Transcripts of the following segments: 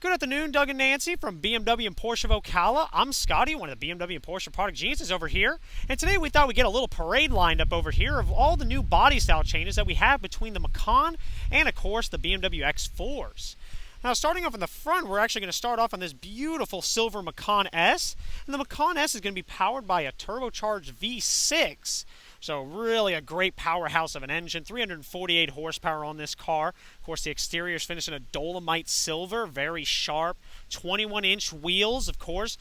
Good afternoon, Doug and Nancy from BMW and Porsche of Ocala. I'm Scotty, one of the BMW and Porsche product geniuses over here. And today we thought we'd get a little parade lined up over here of all the new body style changes that we have between the Macan and, of course, the BMW X4s. Now, starting off in the front, we're actually going to start off on this beautiful silver Macan S. And the Macan S is going to be powered by a turbocharged V6. So really a great powerhouse of an engine, 348 horsepower on this car. Of course, the exterior is finished in a Dolomite silver, very sharp. 21-inch wheels, of course.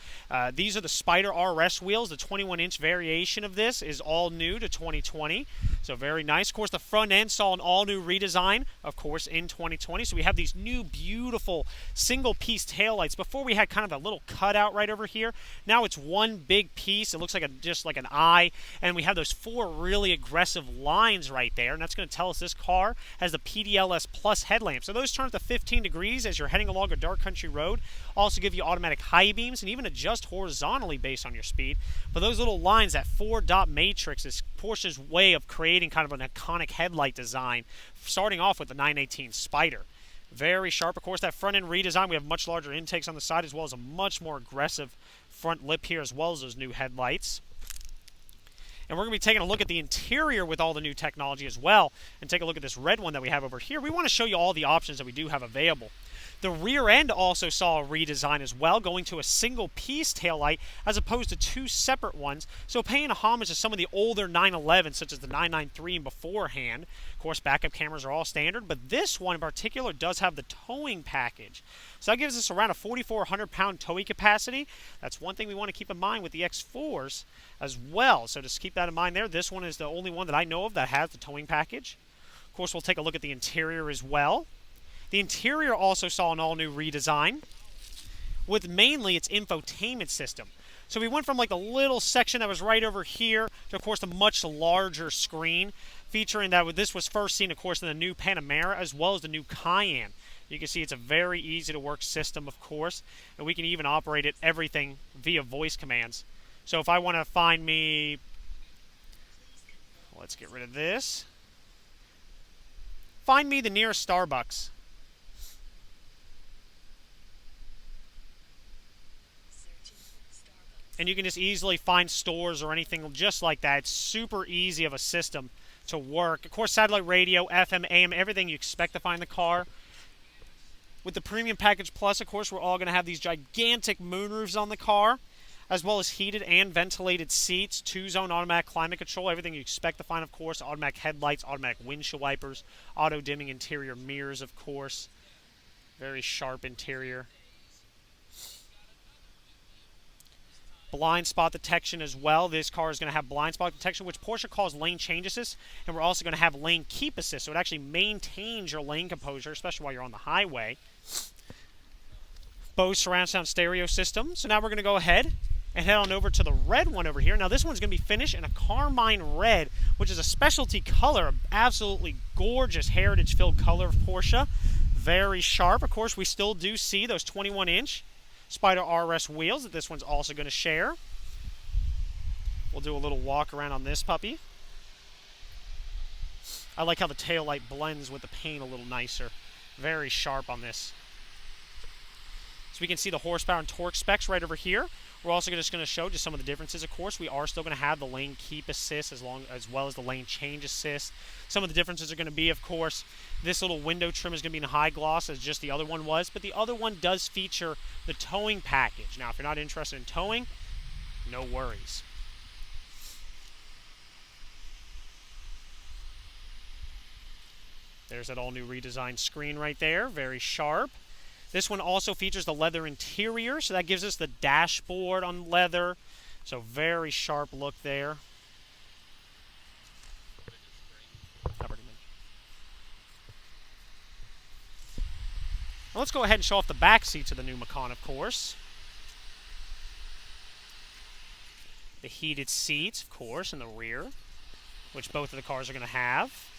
These are the Spider RS wheels. The 21-inch variation of this is all new to 2020. So very nice. Of course, the front end saw an all-new redesign, of course, in 2020. So we have these new, beautiful single-piece taillights. Before we had kind of a little cutout right over here. Now it's one big piece. It looks like just like an eye. And we have those four really aggressive lines right there. And that's going to tell us this car has the PDLS Plus headlamp. So those turn up to 15 degrees as you're heading along a dark country road. Also give you automatic high beams and even adjust horizontally based on your speed. But those little lines, that four-dot matrix, is Porsche's way of creating kind of an iconic headlight design, starting off with the 918 Spider. Very sharp. Of course, that front-end redesign, we have much larger intakes on the side as well as a much more aggressive front lip here as well as those new headlights. And we're going to be taking a look at the interior with all the new technology as well. And take a look at this red one that we have over here. We want to show you all the options that we do have available. The rear end also saw a redesign as well, going to a single-piece taillight as opposed to two separate ones. So paying a homage to some of the older 911s, such as the 993 and beforehand. Of course, backup cameras are all standard, but this one in particular does have the towing package. So that gives us around a 4,400-pound towing capacity. That's one thing we want to keep in mind with the X4s as well. So just keep that in mind there. This one is the only one that I know of that has the towing package. Of course, we'll take a look at the interior as well. The interior also saw an all-new redesign with mainly its infotainment system. So we went from like a little section that was right over here to, of course, a much larger screen, featuring that this was first seen, of course, in the new Panamera as well as the new Cayenne. You can see it's a very easy-to-work system, of course, and we can even operate it everything via voice commands. So if I want to find me, let's get rid of this. Find me the nearest Starbucks. And you can just easily find stores or anything just like that. It's super easy of a system to work. Of course, satellite radio, FM, AM, everything you expect to find in the car. With the Premium Package Plus, of course, we're all going to have these gigantic moonroofs on the car, as well as heated and ventilated seats, two-zone automatic climate control, everything you expect to find, of course, automatic headlights, automatic windshield wipers, auto-dimming interior mirrors, of course. Very sharp interior. Blind spot detection as well. This car is going to have blind spot detection, which Porsche calls lane change assist, and we're also going to have lane keep assist, so it actually maintains your lane composure, especially while you're on the highway. Bose surround sound stereo system. So now we're going to go ahead and head on over to the red one over here. Now this one's going to be finished in a carmine red, which is a specialty color, absolutely gorgeous heritage-filled color of Porsche. Very sharp. Of course, we still do see those 21-inch Spider RS wheels that this one's also going to share. We'll do a little walk around on this puppy. I like how the taillight blends with the paint a little nicer. Very sharp on this. So we can see the horsepower and torque specs right over here. We're also just going to show just some of the differences. Of course, we are still going to have the lane keep assist as well as the lane change assist. Some of the differences are going to be, of course, this little window trim is going to be in high gloss as just the other one was, but the other one does feature the towing package. Now, if you're not interested in towing, no worries. There's that all-new redesigned screen right there, very sharp. This one also features the leather interior, so that gives us the dashboard on leather. So very sharp look there. Now let's go ahead and show off the back seats of the new Macan, of course. The heated seats, of course, in the rear, which both of the cars are going to have.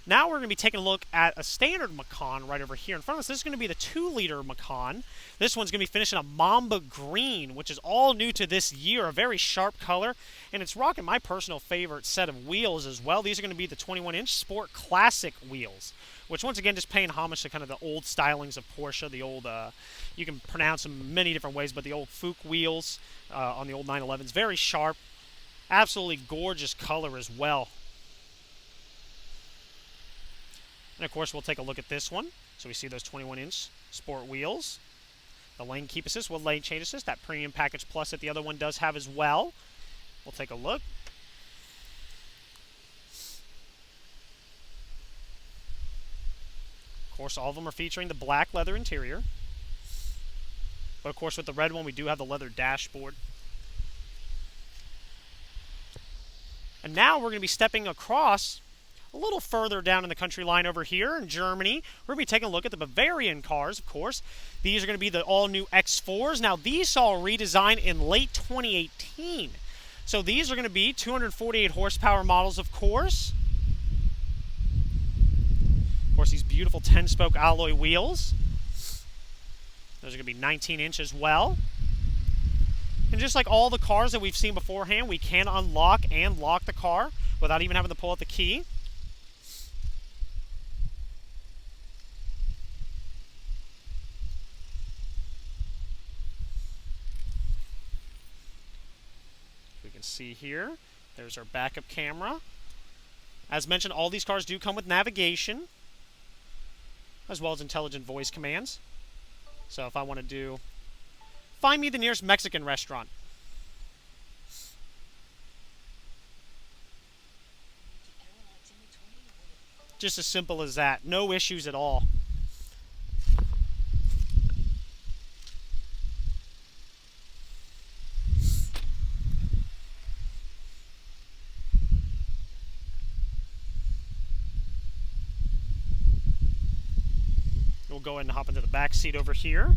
Now we're going to be taking a look at a standard Macan right over here in front of us. This is going to be the 2-liter Macan. This one's going to be finished in a Mamba Green, which is all new to this year, a very sharp color, and it's rocking my personal favorite set of wheels as well. These are going to be the 21-inch Sport Classic wheels, which once again just paying homage to kind of the old stylings of Porsche, the old, you can pronounce them many different ways, but the old Fuchs wheels on the old 911s, very sharp, absolutely gorgeous color as well. And of course, we'll take a look at this one. So we see those 21-inch sport wheels. The lane keep assist with lane change assist. That premium package plus that the other one does have as well. We'll take a look. Of course, all of them are featuring the black leather interior. But of course, with the red one, we do have the leather dashboard. And now we're going to be stepping across a little further down in the country line over here in Germany. We're going to be taking a look at the Bavarian cars, of course. These are going to be the all-new X4s. Now, these saw a redesign in late 2018. So these are going to be 248 horsepower models, of course. Of course, these beautiful 10-spoke alloy wheels. Those are going to be 19-inch as well. And just like all the cars that we've seen beforehand, we can unlock and lock the car without even having to pull out the key. We can see here, there's our backup camera. As mentioned, all these cars do come with navigation, as well as intelligent voice commands. So if I want to do, find me the nearest Mexican restaurant. Just as simple as that. No issues at all. We'll go ahead and hop into the back seat over here.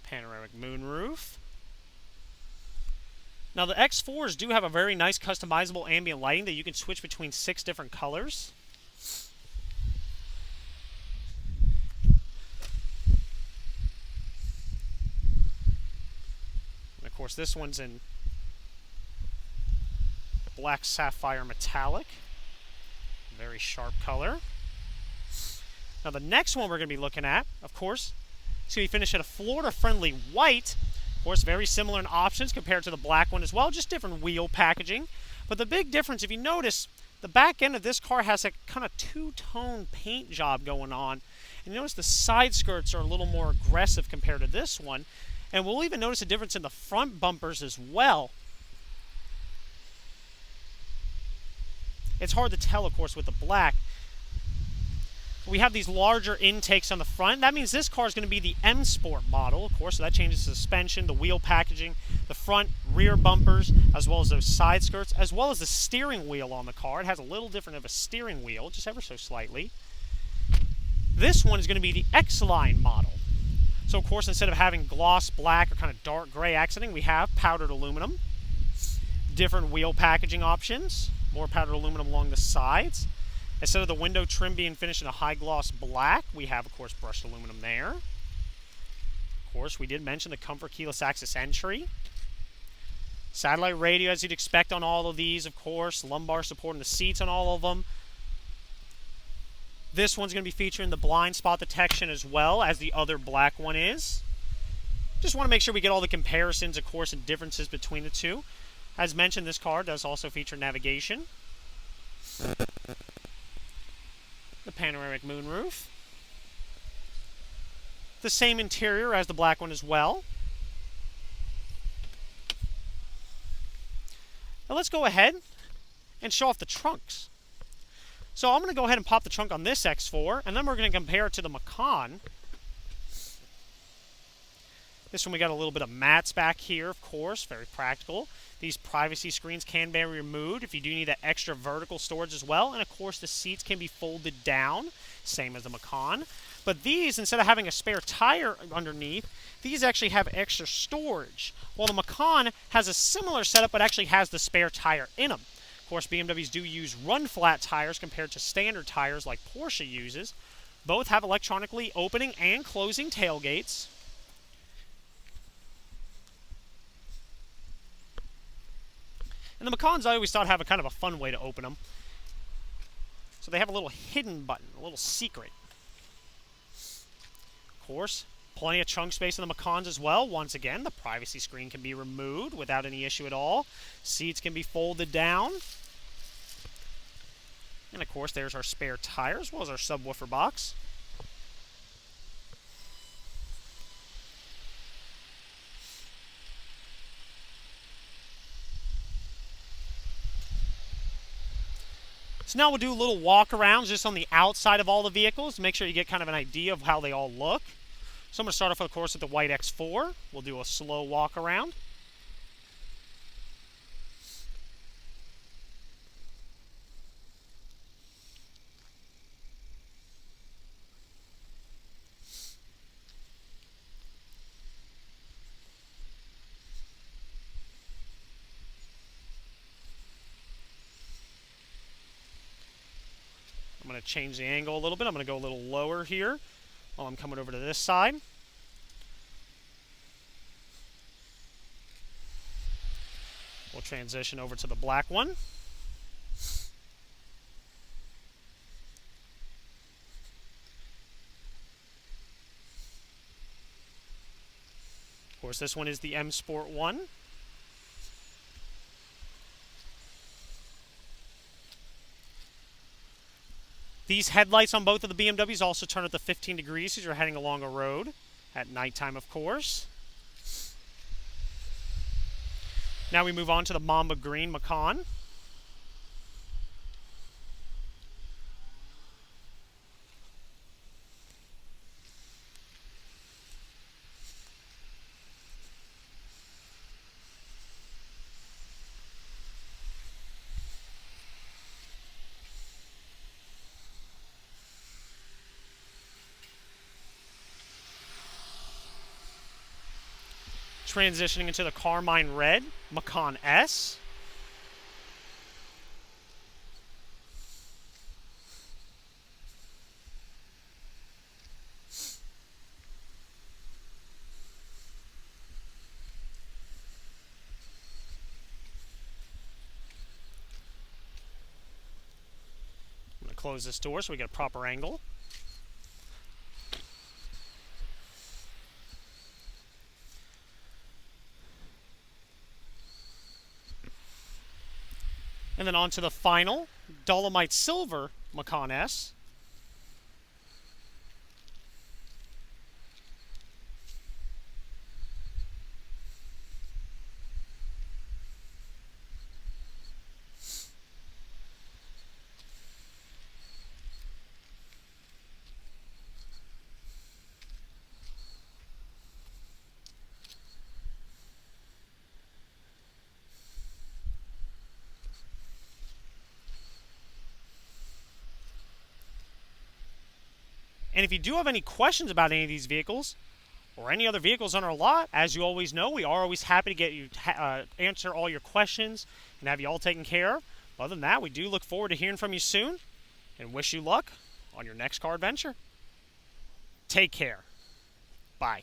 Panoramic moonroof. Now the X4s do have a very nice customizable ambient lighting that you can switch between 6 different colors. And of course this one's in black sapphire metallic. Very sharp color. Now the next one we're going to be looking at, of course, it's going to be finished in a Florida-friendly white. Of course, very similar in options compared to the black one as well, just different wheel packaging. But the big difference, if you notice, the back end of this car has a kind of two-tone paint job going on. And you notice the side skirts are a little more aggressive compared to this one. And we'll even notice a difference in the front bumpers as well. It's hard to tell, of course, with the black. We have these larger intakes on the front. That means this car is going to be the M Sport model, of course, so that changes the suspension, the wheel packaging, the front, rear bumpers, as well as those side skirts, as well as the steering wheel on the car. It has a little different of a steering wheel, just ever so slightly. This one is going to be the X-Line model. So, of course, instead of having gloss black or kind of dark gray accenting, we have powdered aluminum. Different wheel packaging options. More powdered aluminum along the sides. Instead of the window trim being finished in a high gloss black, we have, of course, brushed aluminum there. Of course, we did mention the comfort keyless access entry. Satellite radio, as you'd expect on all of these, of course. Lumbar support in the seats on all of them. This one's going to be featuring the blind spot detection as well as the other black one is. Just want to make sure we get all the comparisons, of course, and differences between the two. As mentioned, this car does also feature navigation. The panoramic moonroof. The same interior as the black one as well. Now let's go ahead and show off the trunks. So I'm going to go ahead and pop the trunk on this X4, and then we're going to compare it to the Macan. This one we got a little bit of mats back here, of course, very practical. These privacy screens can be removed if you do need that extra vertical storage as well. And of course the seats can be folded down, same as the Macan. But these, instead of having a spare tire underneath, these actually have extra storage. Well, the Macan has a similar setup, but actually has the spare tire in them. Of course, BMWs do use run-flat tires compared to standard tires like Porsche uses. Both have electronically opening and closing tailgates. And the Macans, I always thought, have a kind of a fun way to open them. So they have a little hidden button, a little secret. Of course, plenty of trunk space in the Macans as well. Once again, the privacy screen can be removed without any issue at all. Seats can be folded down. And of course, there's our spare tire as well as our subwoofer box. So now we'll do a little walk around just on the outside of all the vehicles to make sure you get kind of an idea of how they all look. So I'm going to start off, of course, with the white X4. We'll do a slow walk around. I'm going to change the angle a little bit. I'm going to go a little lower here while I'm coming over to this side. We'll transition over to the black one. Of course, this one is the M Sport 1. These headlights on both of the BMWs also turn up to 15 degrees as you're heading along a road at nighttime, of course. Now we move on to the Mamba Green Macan. Transitioning into the Carmine Red Macan S. I'm going to close this door so we get a proper angle. And then on to the final Dolomite Silver Macan S. And if you do have any questions about any of these vehicles or any other vehicles on our lot, as you always know, we are always happy to get you answer all your questions and have you all taken care of. Other than that, we do look forward to hearing from you soon and wish you luck on your next car adventure. Take care. Bye.